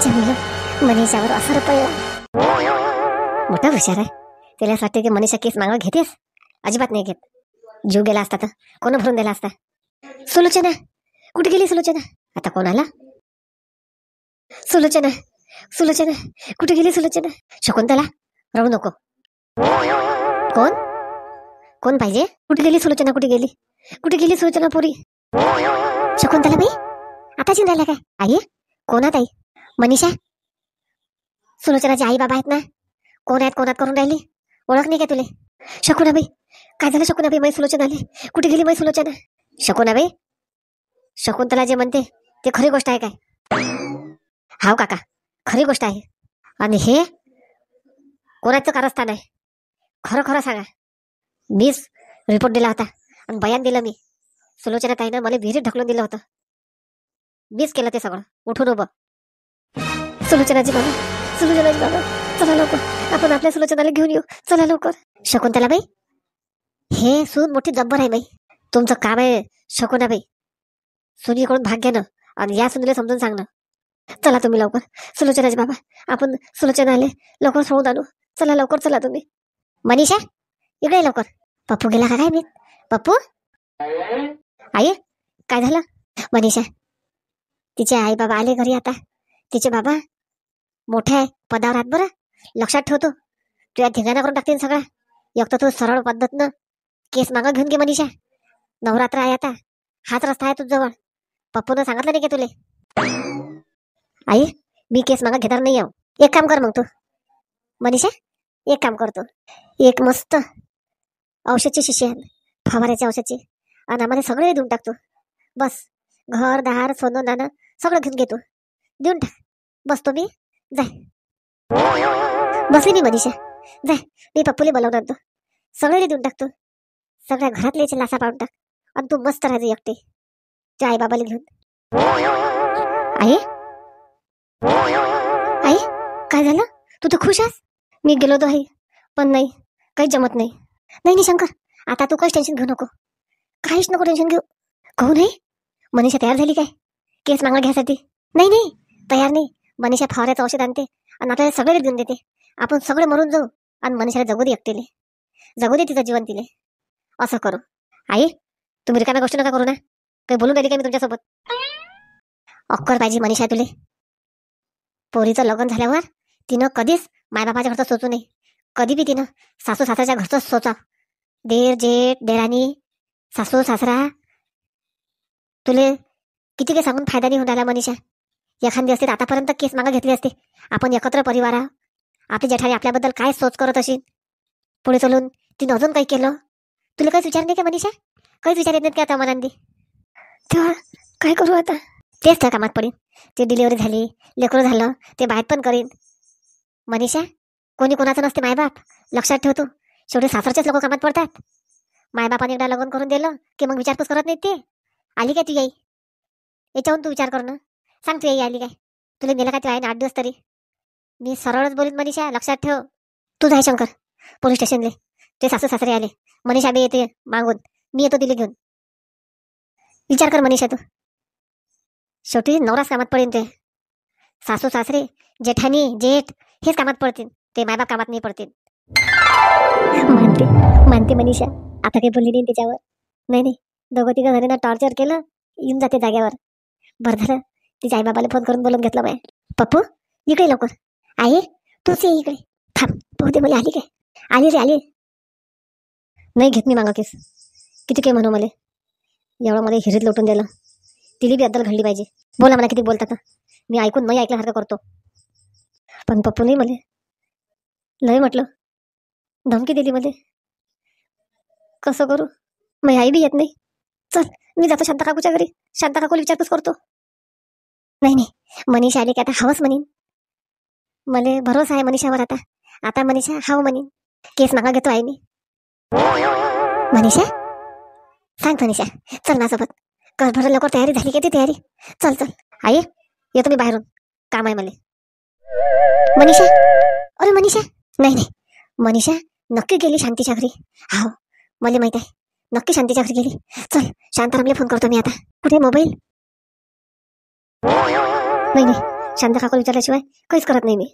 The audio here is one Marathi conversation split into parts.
जमलं. मनीषावर असर पडला. मोठा हुशार आहे. त्याला असं वाटतं की मनीषा केस मागं घेतेस. अजिबात नाही घेत. जीव गेला असता तर कोण भरून दिला असता. सुलोचना कुठे गेली? सुलोचना आता कोण आला? सुलोचना सुलोचना कुठे गेली? सुलोचना शकुंतला रडू नको. कोण कोण पाहिजे? कुठे गेली सुलोचना? कुठे गेली? कुठे गेली सुलोचना पोरी? शकुंतला बाई आता चिन राहिल्या काय? आई कोणात? आई मनीषा सुलोचनाचे आई बाबा आहेत ना. कोण आहेत कोणात करून राहिली? ओळख नाही का तुले? शकुनाबाई काय झालं? शकुनाबाई मै सुलोचना आली. कुठे गेली मै सुलोचना? शकुनाबाई शकुंतला जे म्हणते ते खरी गोष्ट आहे काय? हाव काका खरी गोष्ट आहे. आणि हे कोणाचं कारस्थान आहे? खरं खरं सांगा. मीच रिपोर्ट दिला होता आणि बयान दिलं मी. सुलोचना ताईनं मला विहिरीत ढकलून दिलं होतं. मीच केलं ते सगळं. उठून उभं. सुलोचनाजी बाबा सुलोचनाजी बाबा चला लवकर आपण आपल्या सुलोचनाला घेऊन येऊ. चला लवकर. शकुंतलाबाई हे सून मोठी जब्बर आहे बाई. तुमचं काम आहे शकुनाबाई सुनीकडून भाग घेणं आणि या सुनीला समजून सांगणं. चला तुम्ही लवकर. सुलोचनाजी बाबा आपण सुलोचना आले लवकर सोडून आणू. चला लवकर चला तुम्ही. मनीषा इकडे लवकर. पप्पू गेला का काय? मी पप्पू आई काय झालं? मनीषा तिचे आई बाबा आले घरी. आता तिचे बाबा मोठे आहे पदावर आहात बरं. लक्षात ठेवतो. तुझ्या धिंगाणा करून टाकतील सगळा. एक तर तू सरळ पद्धतनं केस मागं घेऊन घे मनीषा. नवरात्र आहे आता. हाच रस्ता आहे तुझ्याजवळ. पप्पूनं सांगितलं नाही का तुले? आई मी केस मागं घेणार नाही आहो. एक काम कर मग तू मनीषा. एक काम करतो. एक मस्त औषधची शिशी आहे फवाऱ्याच्या औषधची आणि आम्हाला सगळे देऊन टाकतो. बस घर दार सोनं नाणं सगळं घेऊन घेतो. देऊन टाक. बसतो मी. जाय बसली मी मनीषा. जाय मी पप्पूले बोलावून आणतो. सगळे देऊन टाकतो. सगळ्या घरातले लासा पाडून टाक आणि तू मस्त राहायचं एकटे त्या आई बाबाला घेऊन. आई आई काय झालं? तू तर खुश आहेस. मी गेलो तो आई पण नाही काही जमत नाही. नाही नाही शंकर आता तू काहीच टेन्शन घेऊ नको. काहीच नको टेन्शन घेऊ. कहू नाही मनीषा तयार झाली काय केस मागं घ्यायसाठी? नाही नाही तयार नाही. मनीषा फवाऱ्याचं औषध आणते आणि आपल्याला सगळे देऊन देते. आपण सगळे मरून जाऊ आणि मनीषाला जगू दे एकटेले. जगू दे तिचं जीवन तिले. असं करू. आई तुम्ही रिकाम्या गोष्टी नका करू ना. काही बोलून राहिली काय मी तुमच्यासोबत? अक्कल पाहिजे मनीषा तुले. पोरीचं लग्न झाल्यावर तिनं कधीच मायबापाच्या घरचं सोचू नये. कधी बी तिनं सासू सासऱ्याच्या घरचं सोचा. देर जेठ देराणी सासू सासरा तुले किती काही सांगून फायदा नाही होणार मनीषा. एखादी असते आतापर्यंत केस मागं घेतली असते. आपण एकत्र परिवार आहोत. आपली जेठाणी आपल्याबद्दल काय सोच करत असेल. पुढे चलून तिनं अजून काही केलं तुला काहीच विचार नाही का मनीषा? काहीच विचार येत नाहीत का आता मनांदी? तेव्हा काय करू आता? तेच त्या कामात पडेल. ते डिलिव्हरी झाली लेकरं झालं ते बाहेर पण करीन. मनीषा कोणी कोणाचं नसते मायबाप. लक्षात ठेवतो. शेवटी सासरचेच लोक कामात पडतात. मायबापाने एकदा लग्न करून दिलं की मग विचारपूस करत नाहीत ते. आली काय तू आई? याच्याहून तू विचार कर ना. सांग तू आई आली काय? तुला नेलं काय ते आहे ना 8 दिवस तरी? मी सरळच बोलीन मनीषा. लक्षात ठेव. तू जाय शंकर पोलीस स्टेशनले. ते सासू सासरे आले. मनीषा बी येते मागून. मी येतो दिले घेऊन. विचार कर मनीषा तू. शेवटी नवराच कामात पडेल. ते सासू सासरे जेठानी जेठ हेच कामात पडतील. ते मायबाप कामात नाही पडतील. मानते मानते मनीषा. आता काही बोलली नाही त्याच्यावर. नाही नाही दोघं तिघं जणांना टॉर्चर केलं येऊन जाते जाग्यावर. बरं झालं तिच्या आई बाबाला फोन करून बोलून घेतलं बाय. पप्पू इकडे लवकर. आई तूच ये इकडे. थांब पोहते मला. आली काय? आली रे आली. नाही घेत मी मागा केस. किती काय म्हणू मला. एवढं मला हिरीत लोटून दिलं. तिली बी अद्दल घडली पाहिजे. बोला मला किती बोलतात. मी ऐकून नाही ऐकल्यासारखं करतो. पण पप्पू नाही मला लय म्हटलं. धमकी दिली मध्ये. कसं करू? मी आई बी येत नाही. चल मी जातो शांता काकूच्या घरी. शांता काकूला विचारपूस करतो. नाही नाही मनीषा आली की आता हवंच म्हणीन. मला भरोसा आहे मनीषावर. आता आता मनीषा हाव म्हणीन. केस मागा घेतो आहे मी. मनीषा सांग मनीषा चल माझ्यासोबत. कर भर लवकर. तयारी झाली का? ती तयारी. चल चल आई येतो मी बाहेरून. काम आहे मला. मनीषा अरे मनीषा नाही नाही मनीषा नक्की गेली शांतीच्या घरी. हाव मला माहित आहे नक्की शांतीच्या घरी गेली. चल शांतारामला फोन करतो मी आता. कुठे मोबाईल? नाही नाही शांता काकू विचारल्याशिवाय काहीच करत नाही मी.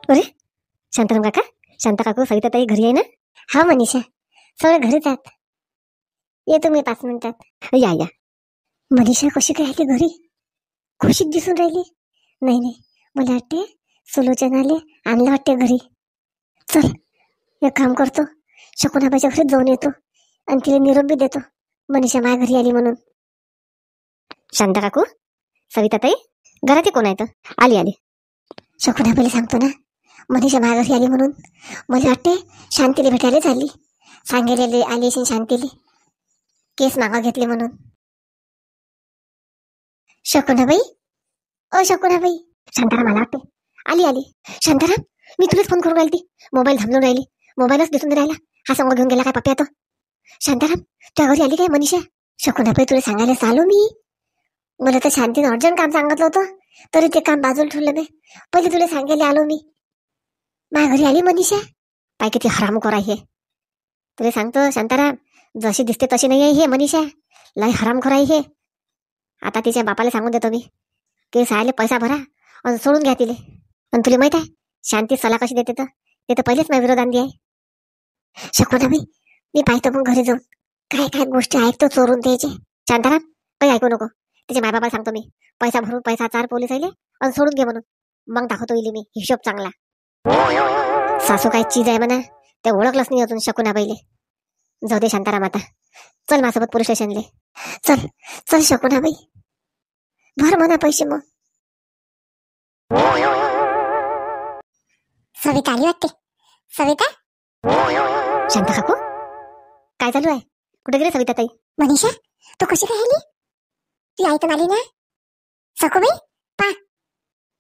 अरे शांताराम काका, शांता काकू, सविता ताई घरी आहे ना? हा मनीषा, सगळे घरीच आहेत. येतो मी 5 मिनिटात. या या. मनीषा कशी काय आली घरी? खुशीत दिसून राहिली. नाही नाही, मला वाटते सुलोचनाले आणलं वाटते घरी. चल एक काम करतो, शकुनाबाईच्या घरी जाऊन येतो आणि तिला निरोप बी देतो मनीषा माझ्या घरी आली म्हणून. शांता काकू, सविता ताई घरात कोण आहे? आली आली. शकुनाबाईला सांगतो ना मनीषा माझ्या घरी आली म्हणून. मला वाटते शांतीला भेटायला झाली, सांगेलेली आली असेल शांतीला, केस मागा घेतले म्हणून. शकुनाबाई, ओ शकुनाबाई. शांताराम आला वाटते. आली आली. शांताराम, मी तुलाच फोन करून राहिली, मोबाईल थांबवून राहिली, मोबाईलच दिसून राहिला. हा संग घेऊन गेला काय पप्पा? तो शांताराम त्या घरी आली काय मनीषा? शकुनाबाई तुला सांगायला आलो मी. मला तर शांतीनं अर्जंट काम सांगितलं होतं, तरी ते काम बाजूला ठेवलं नाही. पहिले तुला सांगायला आलो मी, माझ्या घरी आली मनीषा. पाय किती हरामखोर आहे हे. तुला सांगतो शांताराम, जशी दिसते तशी नाही आहे हे मनीषा, लय हरामखोर आहे हे. आता तिच्या बापाला सांगून देतो मी, की सायले पैसा भरा आणि सोडून घ्या तिले. आणि तुला माहित आहे शांती सला कशी देते? ते तर पहिलेच माझ्या विरोधांनी आहे. शकुनाबाई, मी पाहतो मग घरी जाऊन काय काय गोष्टी ऐकतो चोरून द्यायचे. शांताराम काही ऐकू नको. तिच्या मायबापाला सांगतो मी, पैसा भरून पैसा चार पोलीस आले आणि सोडून घे म्हणून. मग दाखवतो इले मी हिशोब चांगला. सासू काय चीज आहे म्हणा, ते ओळखलंच नाही अजून शकुनाबाईले. जाऊ दे शांताराम, आता चल माझ्यासोबत पोलीस स्टेशनले. चल चल शकुनाबाई, भर म्हणा पैसे मग. सविता आली वाटते. सविता. शांता काकू काय चालू आहे? कुठे गेले सविता ताई? मनीषा तू कशी काय आली? ती आई तर आली ना? सखूबाई पा,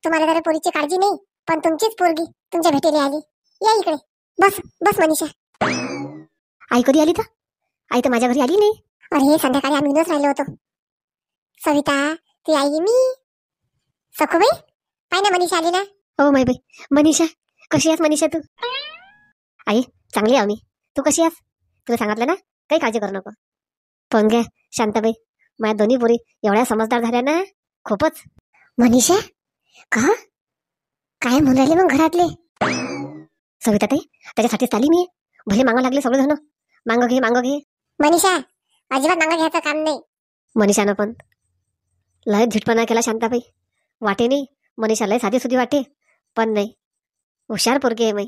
तुम्हाला जरा पोरीची काळजी नाही, पण तुमचीच पोरगी तुमच्या भेटीला आली. या इकडे बस बस मनीषा. आई कधी आली? तर आई तर माझ्या घरी आली नाही. अरे संध्याकाळी आम्ही नच राहिलो होतो. सविता ती आई मी. सखूबाई पाय ना मनीषा आली ना. हो माय बाई. मनीषा कशी आहेस मनीषा तू? आई चांगली आहे मी. तू कशी आहेस? तुला सांगितलं ना, काही काळजी करू नको. पण घ्या शांताबाई, माझ्या दोन्ही पोरी एवढ्या समजदार झाल्या ना, खूपच. मनीषा का काय म्हणून राहिले मग घरातले? सविता ताई त्याच्यासाठीच आली मी. भले मागा लागले सगळे जण, मांग घे मांग घे. मनीषा अजिबात मांगा घ्यायचं काम नाही. मनीषानं पण लय झिटपणा केला शांताबाई. वाटे नाही मनीषा लय साधी सुधी वाटे, पण नाही हुशार पोरगी आहे मी.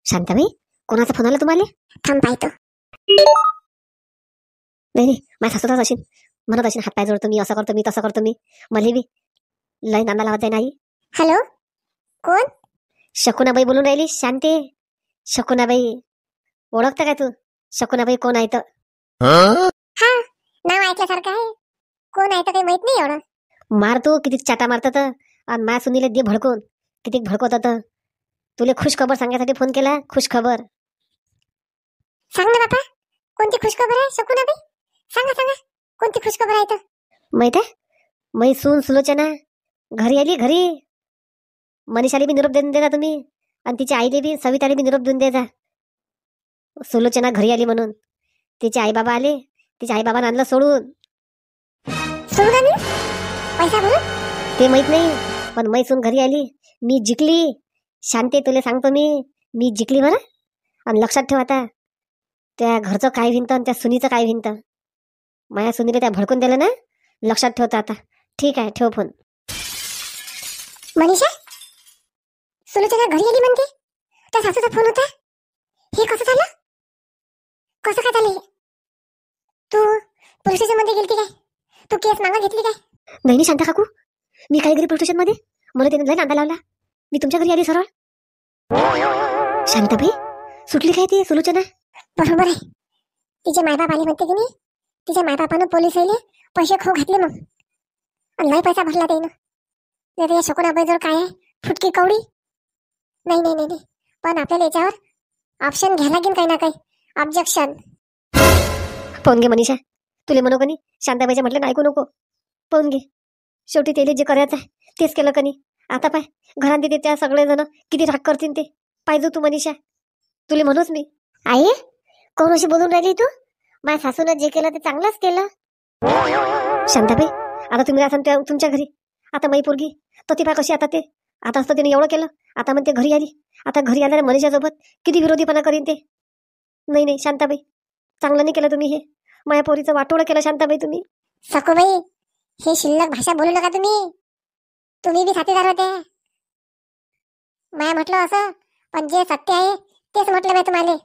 शांताबाई कोणाचा फोन आला तुम्हाला? थांब पाहतो. नाही नाही, माझ्या सासूलाच असेल, म्हणत असेल हातपाय जोडतो मी, असं करतो मी तसं करतो मी. मला बी लय नांदा लावत आहे नाही. हॅलो कोण? शकुनाबाई बोलून राहिली. शांती शकुनाबाई ओळखता काय तू? शकुनाबाई कोण आहे तर? हा नाव ऐकल्यासारखं आहे. कोण आहे तर काही माहित नाही एवढं. मारतो किती चाटा मारतात आणि माझ्या सुनीले दे भडकून, किती भडकवतात. तुला खुश खबर सांगण्यासाठी फोन केला. खुश खबर सांग ना बापा, कोणती खुश खबर आहे शकुनाबाई? सांगा सांगा कोणती खुश खबर आहे तर? माहित आहे मै सून सुलोचना घरी आली. घरी मनीषाला बी निरोप देऊन देजा तुम्ही, आणि तिच्या आईले बी सविताला बी निरोप देऊन देजा. सुलोचना घरी आली म्हणून. तिचे आई बाबा आले, तिच्या आई बाबांना आणलं सोडून. पैसा भरून ते माहित नाही, पण मै सून घरी आली. मी जिंकली. शांती तुला सांगतो मी जिंकली बरं. आणि लक्षात ठेव आता, त्या घरचं काय भिंत आणि त्या सुनीचं काय भिंत. माझ्या सुनीला त्या भडकून दिलं ना, लक्षात ठेवतो आता. ठीक आहे ठेव फोन. मनीषा सुलोचना घरी आली म्हणते, त्या सासूचा फोन होता. हे कसं झालं? कसं काय झालं? तू पोलीस स्टेशन मध्ये गेलती काय? तू केस मागा घेतली काय? नाही नाही शांता काकू, मी काय घरी पोलीस स्टेशन मध्ये? मला त्याने लय नांदा लावला. मी तुमच्या घरी आली सरळ. शांताबाई सुटली काय ती सुलोचना? बरोबर आहे. तिचे मायबाप आले म्हणते की नाही, तिच्या मायबापानं पोलीस आले पैसे खो घातले मग, आणि लय पैसा भरला त्यानं. नाही या शकुनाबाई जर काय आहे फुटकी कवडी. नाही नाही नाही, पण आपल्याला याच्यावर ऑप्शन घ्यायला लागेल काही ना काही. ऑब्जेक्शन. पाहून घे मनीषा, तुले म्हणू कनी शांताबाईच्या म्हटलं ऐकू नको. पाहून घे, शेवटी तेले जे करायचं आहे तेच केलं कनी. आता पाय घरात तिथे त्या सगळेजण किती राग करतील ते पाहिजे. तू मनीषा तुले म्हणूच मी. आई कोण अशी बोलून राहिली तू? माझ्या सासूनं जे केलं ते चांगलंच केलं. शांताबाई, आता तुम्ही आता तुमच्या घरी, आता माई पोरगी तो ती पा कशी आता ते, आता असतं तिने एवढं केलं, आता म्हणते घरी आली, आता घरी आल्याने मनीषासोबत किती विरोधीपणा करीन ते. नाही नाही शांताबाई, चांगलं नाही केलं तुम्ही हे, माया पोरीचं वाटोळं केलं शांताबाई तुम्ही. सखूबाई, हे शिल्लक भाषा बोलू नका तुम्ही. तुम्ही बी साथीदार होते. माया म्हटलं असं, पण जे सत्य आहे तेच म्हटलं मी तुम्हाला.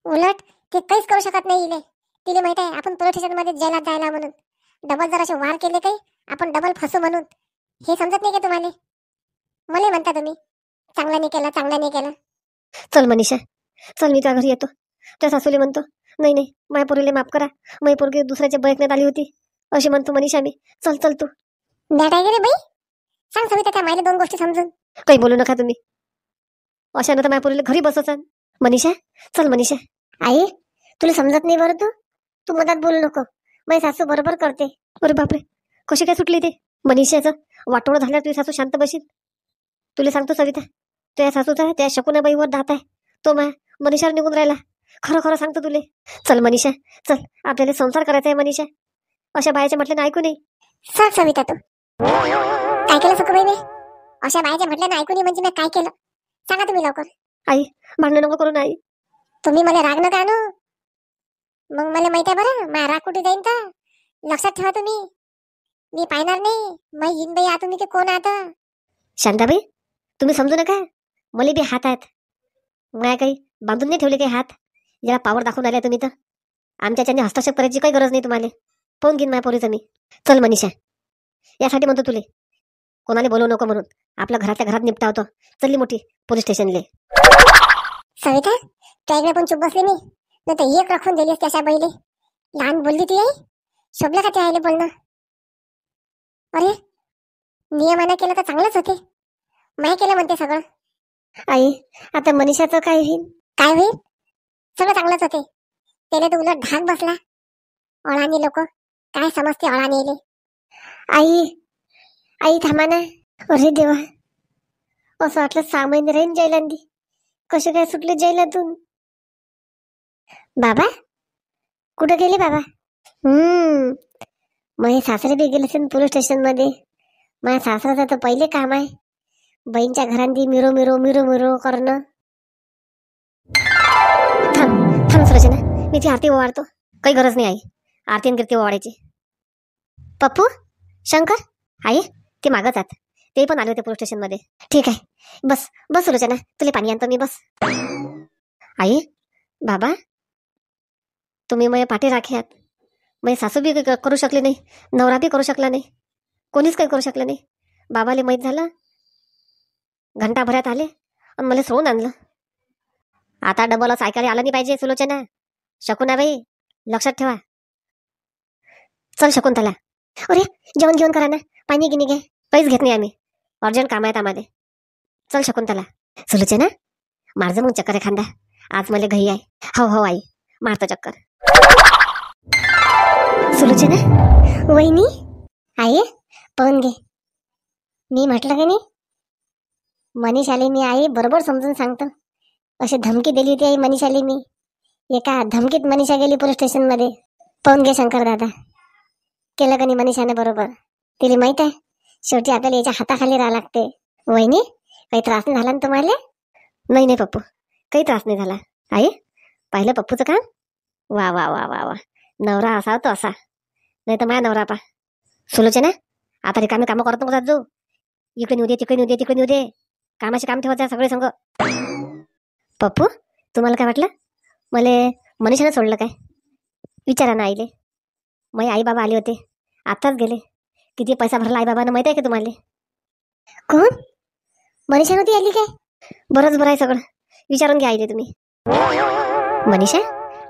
उलट ते काहीच करू शकत नाही इले. तिले माहित आहे आपण पोलीस स्टेशन मध्ये जेलात जायला म्हणून. डबल जर असे वार केले काही आपण डबल फसू म्हणून. हे समजत नाही का तुम्हाला? मला म्हणता तुम्ही चांगला नाही केला, चांगला नाही केला. चल मनीषा, चल मी त्या घरी येतो. त्या सासूले म्हणतो, नाही नाही माया पोरीले माफ करा, माई पोरगी दुसऱ्याच्या बयकण्यात आली होती अशी म्हणतो मनीषा मी. चल चल तू. बॅट आहे गे बाई, सांग सविता त्या मायला 2 गोष्टी समजून. काही बोलू नका तुम्ही, अशानं तर माया पोरीला घरी बसवसान. मनीषा, चल मनीषा. आई, तुला समजत नाही बरं, तू मधात बोलू नको. माझी सासू बरोबर करते. अरे बापरे, कशी काय सुटली ते? मनीषाचं वाटोळं झाल्यावर तुझी सासू शांत बशील? तुला सांगतो सविता, त्या सासूचा त्या शकुनाबाईवर दात आहे, तो मनीषावर निघून राहिला. खरं खरं सांगतो तुले. चल मनीषा, चल, आपल्याला संसार करायचा आहे मनीषा. अशा बायाच्या म्हटल्यानं ऐकू नये. सांग सविता, तू काय केलं सखूबाई मी? अशा बायाच्या म्हटल्यानं ऐकू नये म्हणजे मी काय केलं सांगा तुम्ही लवकर. आई, भांडण नको करू ना आई. तुम्ही मला राग नका आणू. मग मला माहित आहे बरं माझा राग कुठे जाईन तर. लक्षात ठेवा तुम्ही, मी पाहणार नाही. मग येईन बाई तुम्ही ते कोण आता. शांताबाई, तुम्ही समजू नका, मला बी हात आहेत. माया काही बांधून नाही ठेवले काही हात. ज्याला पावर दाखवून आल्या तुम्ही तर आमच्याच्याने हस्तक्षेप करायची काही गरज नाही तुम्हाला. पाहून घेईन माया पोरीचं मी. चल मनीषा, यासाठी म्हणतो तुले, कोणाला बोलवू नको म्हणून. आपल्या घरातल्या घरात निपटावतो. चलली मोठी पोलीस स्टेशनले. सविता, त्याकडे पण चुप बसले मी, नाही तर एक राखून दिली त्याच्या बाईले. लहान बोलली ती आई, शोभलं का ते आईले बोलणं? अरे, नियमानं केलं तर चांगलंच होते. माय केलं म्हणते सगळं. आई, आता मनीषाचं काय होईल? काय होईल? सगळं चांगलंच होते. त्याला तर उलट धाक बसला. अळानी लोक काय समजते अळानीले. आई, आई थांबा ना. अरे देवा, असं वाटलं 6 महिने राहीन जैलांदी, कसे काय सुटले जैलातून. बाबा, कुठं गेले बाबा? माझे सासरे बी गेले असेल पोलीस स्टेशन मध्ये. माझ्या सासऱ्याचं तर पहिले काम आहे बहीणच्या घरांनी मिरो मिरो मिरो मिरो करणं. थांब थांब सुरचना, मी ती आरती ओवाळतो. काही गरज नाही आई आरती आणि कीर्ती ओवाळायची. पप्पू, शंकर, आई ते मागच आत, ते पण आले होते पोलीस स्टेशन मध्ये. ठीक आहे, बस बस सुलोचना, तुला पाणी आणतो मी, बस. आई, बाबा, तुम्ही माझ्या पाठी राख्यात. माझी सासू बी करू शकले नाही, नवरा बी करू शकला नाही, कोणीच काही करू शकलं नाही. बाबाले माहीत झालं, घंटाभरात आले आणि मला सोडून आणलं. आता डबल असं ऐकायला आलं नाही पाहिजे सुलोचना. शकुनाबाई, लक्षात ठेवा. चल शकुंतला. अरे, जेवण घेऊन करा ना, पाणी गिनी घे. काहीच घेत नाही आम्ही, अर्जंट काम आहेत आम्हाला. चल शकुंतला. सुलोचना, मारजं मग चक्कर एखादा, आज मला घाई आहे. हो हो आई, मारतो चक्कर. सुलोचना, वहिनी, आई पाहून घे. मी म्हटलं की नाही, मनीषाले मी आई बरोबर समजून सांगतो. अशी धमकी दिली होती आई मनीषाले मी. एका धमकीत मनीषा गेली पोलीस स्टेशन मध्ये. पाहून घे शंकर दादा, केलं का नाही मनीषाने बरोबर. तिला माहित आहे शेवटी आपल्याला याच्या हाताखाली राहा लागते. वहिनी, काही त्रास नाही झाला ना तुम्हाला? नाही नाही पप्पू, काही त्रास नाही झाला. आई, पाहिलं पप्पूचं काम? वा वा वा वा वा, नवरा असा तो असा, नाही तर माझ्या नवरा पा. सुलोचना, आता रिकामी कामं करत नको जात जाऊ. इकडे नेऊ दे, तिकडे नेऊ दे, तिकडे नेऊ दे. कामाचे काम ठेवायचं सगळे संग. पप्पू, तुम्हाला काय वाटलं मला मनीषानं सोडलं काय? विचारा ना आईले. माझे आई बाबा आले होते, आत्ताच गेले. किती पैसा भरला आई बाबानं माहित आहे का तुम्हाला? कोण? मनीषा नव्हती आली काय? बरंच बरं आहे सगळं, विचारून घ्या आईले तुम्ही. मनीषा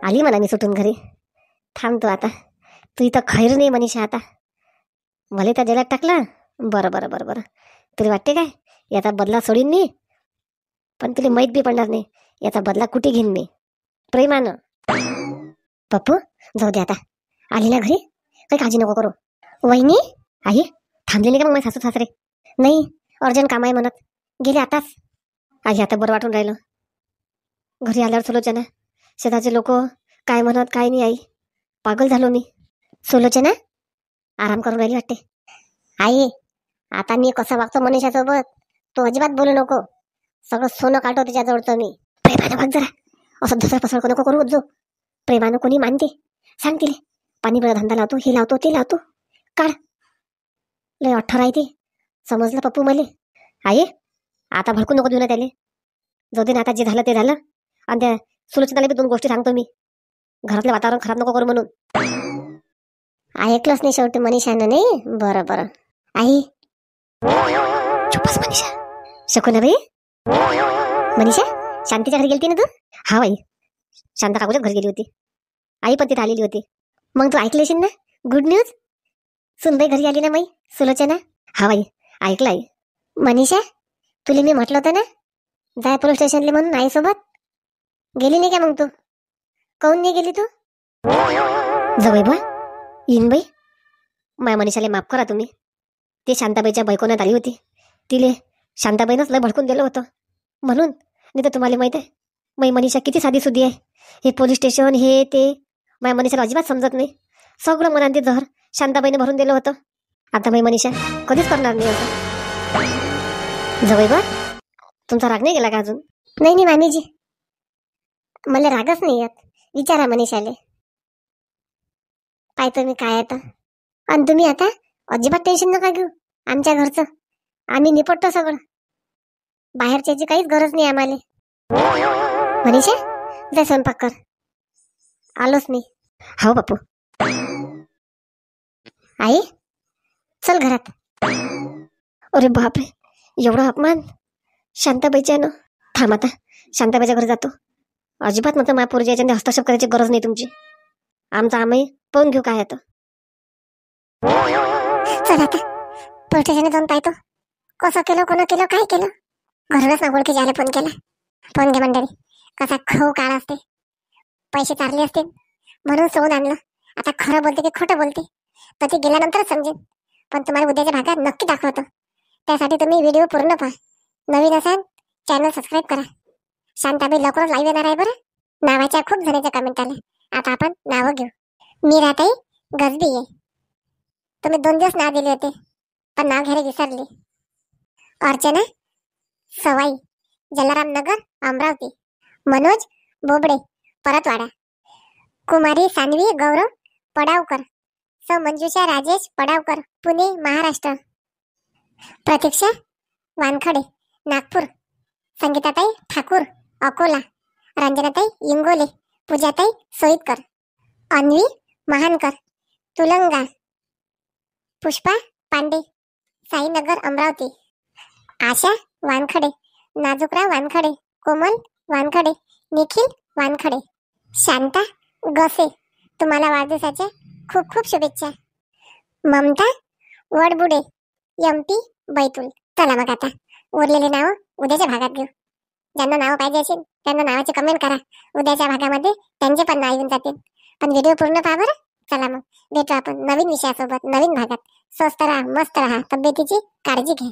आली म्हणा मी सुटून घरी. थांबतो आता, तू इथं खैर नाही मनीषा. आता मला त्या जेलात टाकलं. बरं बरं बरं बरं, तुला वाटते काय याचा बदला सोडीन मी? पण तुला माहीत बी पडणार नाही याचा बदला कुठे घेईन मी, प्रेमानं. पप्पू, जाऊ दे आता, आली ना घरी, काही काळजी नको करू. वहिनी, आई थांबले नाही का मग माझे सासू सासरे? नाही, अर्जंट काम आहे म्हणत गेले आताच. आई आता बरं वाटून राहिलं. घरी आल्यावर सुलोचना, शेताचे लोक काय म्हणत काय नाही आई, पागल झालो मी. सुलोचना आराम करून राहिली वाटते. आई आता मी कसं वागतो मनीषासोबत तू अजिबात बोलू नको. सगळं सोनं काढतो तिच्याजवळचं मी. प्रेमानं वाग जरा, असं धसर पसर नको करू जो. प्रेमानं कोणी मानते सांग तिले. पाणी बळा धंदा लावतो, हे लावतो ते लावतो. काढ लय अठ्ठर आहे ते, समजलं पप्पू मले. आई आता भडकू नको देऊ ना त्याले. जाऊ दे ना, आता जे झालं ते झालं. आणि त्या सुलोचनाला बी 2 गोष्टी सांगतो मी. घरातलं वातावरण खराब नको करू म्हणून. ऐकलंच नाही शेवटी मनीषानं. नाही बरं बरं. आई चुपच मनीषा. शकुनाबाई, मनीषा शांतीच्या घरी गेलती ना तू? हा बाई, शांता काकूच्याच घरी गेली होती. आई पण तिथे आलेली होती. मग तू ऐकली असेल ना गुड न्यूज? सुनबाई घरी आली ना माई सुलोचना. हा बाई ऐकलं आई. मनीषा तुला मी म्हटलं होतं ना जाय पोलीस स्टेशनला म्हणून आईसोबत. गेली नाही का मग तू? काहून नाही गेली तू? जवळ बा येईन बाई. माय मनीषाला माफ करा तुम्ही. ते शांताबाईच्या बायकोण्यात आली होती. तिले शांताबाईनंच लय भडकून दिलं होतं म्हणून. नाही तर तुम्हाला माहित आहे माई मनीषा किती साधी सुधी आहे. हे पोलीस स्टेशन हे ते माय मनीषाला अजिबात समजत नाही. सगळं मनात ते जहर शांताबाईने भरून दिलं होतं. आता माई मनीषा कधीच करणार नाही असं. जवळ बा तुमचा राग नाही गेला का अजून? नाही नाही मामीजी, मला रागच नाही येत. विचारा मनीषाले. पाहतो मी काय आता. आणि तुम्ही आता अजिबात टेन्शन नका घेऊ आमच्या घरचं. आम्ही निपटतो सगळं. बाहेरच्याची काहीच गरज नाही आम्हाला. मनीषा जा स्वयंपाक कर. आलोच मी. हो बापू. आई चल घरात. अरे बापरे एवढा अपमान शांताबाईच्यानं. थांब आता शांताबाईच्या घरी जातो. अजिबात म्हटलं महापूरच्या याच्याने हस्तक्षेप करायची गरज नाही तुमची. आमचा आम्ही पाहून घेऊ काय आता. चल आता पोलीस स्टेशनला जाऊन पाहतो कसं केलं कोणा केलं काय केलं. घरूनच ना ओळखी जायला फोन केला. फोन घे मंडळी. कसा खाऊ काळ असते. पैसे चारले असते म्हणून सोडून आणलं. आता खरं बोलते की खोटं बोलते तर ते गेल्यानंतरच समजेल. पण तुम्हाला उद्याच्या भागात नक्की दाखवतो. त्यासाठी तुम्ही व्हिडिओ पूर्ण पहा. नवीन असाल चॅनल सबस्क्राईब करा. शांताबाई लवकरच लाईव्ह येणार आहे बरं. नावाच्या खूप जणांच्या कमेंट आले. आता आपण नावं घेऊ. मी राहताई गजबी आहे. तुम्ही 2 दिवस नाव दिले होते पण नाव घ्यायला विसरले. अर्चना सवाई जलाराम नगर अमरावती. मनोज बोबडे परतवाडा. कुमारी सान्वी गौरव पडावकर. मंजुषा राजेश पडावकर पुणे महाराष्ट्र. प्रतीक्षा वानखडे नागपूर. संगीताताई ठाकूर अकोला. रंजनाताई इंगोले. पूजाताई सोईतकर. अन्वी महानकर तुलंगा. पुष्पा पांडे साईनगर अमरावती. आशा वानखडे. नाजुकराव वानखडे. कोमल वानखडे. निखिल वानखडे. शांता गसे तुम्हाला वाढदिवसाच्या खूप खूप शुभेच्छा. ममता वडबुडे एमपी बैतूल. चला मग आता उरलेले नाव उद्याच्या भागात घेऊ. ज्यांना नाव पाहिजे असेल त्यांना नावाची कमेंट करा. उद्याच्या भागामध्ये त्यांचे पण नाव येऊन जातील. पण व्हिडिओ पूर्ण पहा बरं. चला मग भेटू आपण नवीन विषयासोबत नवीन भागात. स्वस्त राहा मस्त राहा तब्येतीची काळजी घ्या.